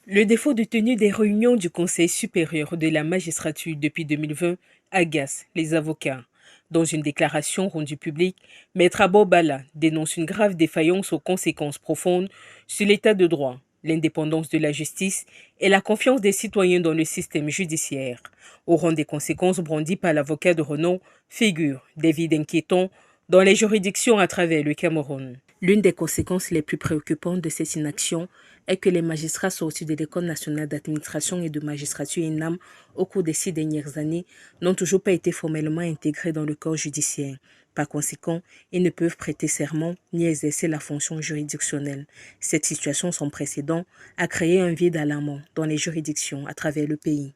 Le défaut de tenue des réunions du Conseil supérieur de la magistrature depuis 2020 agace les avocats. Dans une déclaration rendue publique, Maître Abobala dénonce une grave défaillance aux conséquences profondes sur l'état de droit, l'indépendance de la justice et la confiance des citoyens dans le système judiciaire. Au rang des conséquences brandies par l'avocat de renom figurent des vides inquiétants dans les juridictions à travers le Cameroun. L'une des conséquences les plus préoccupantes de cette inaction est que les magistrats sortis de l'École nationale d'administration et de magistrature ENAM au cours des 6 dernières années n'ont toujours pas été formellement intégrés dans le corps judiciaire. Par conséquent, ils ne peuvent prêter serment ni exercer la fonction juridictionnelle. Cette situation sans précédent a créé un vide alarmant dans les juridictions à travers le pays.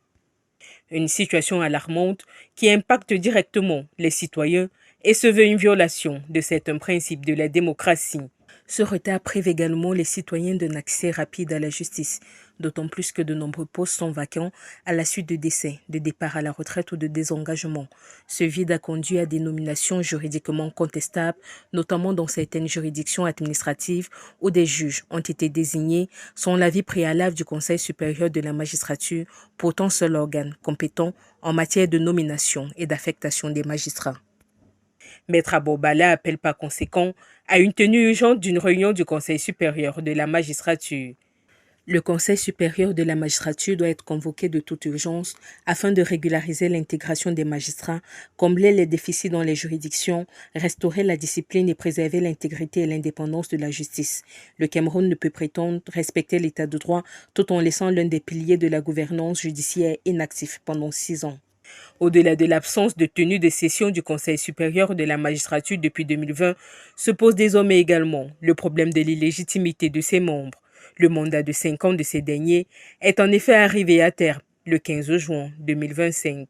Une situation alarmante qui impacte directement les citoyens et se veut une violation de certains principes de la démocratie. Ce retard prive également les citoyens d'un accès rapide à la justice, d'autant plus que de nombreux postes sont vacants à la suite de décès, de départ à la retraite ou de désengagement. Ce vide a conduit à des nominations juridiquement contestables, notamment dans certaines juridictions administratives où des juges ont été désignés sans l'avis préalable du Conseil supérieur de la magistrature, pourtant seul organe compétent en matière de nomination et d'affectation des magistrats. Maître Abobala appelle par conséquent à une tenue urgente d'une réunion du Conseil supérieur de la magistrature. Le Conseil supérieur de la magistrature doit être convoqué de toute urgence afin de régulariser l'intégration des magistrats, combler les déficits dans les juridictions, restaurer la discipline et préserver l'intégrité et l'indépendance de la justice. Le Cameroun ne peut prétendre respecter l'état de droit tout en laissant l'un des piliers de la gouvernance judiciaire inactif pendant 6 ans. Au-delà de l'absence de tenue de session du Conseil supérieur de la magistrature depuis 2020, se pose désormais également le problème de l'illégitimité de ses membres. Le mandat de 5 ans de ces derniers est en effet arrivé à terme le 15 juin 2025.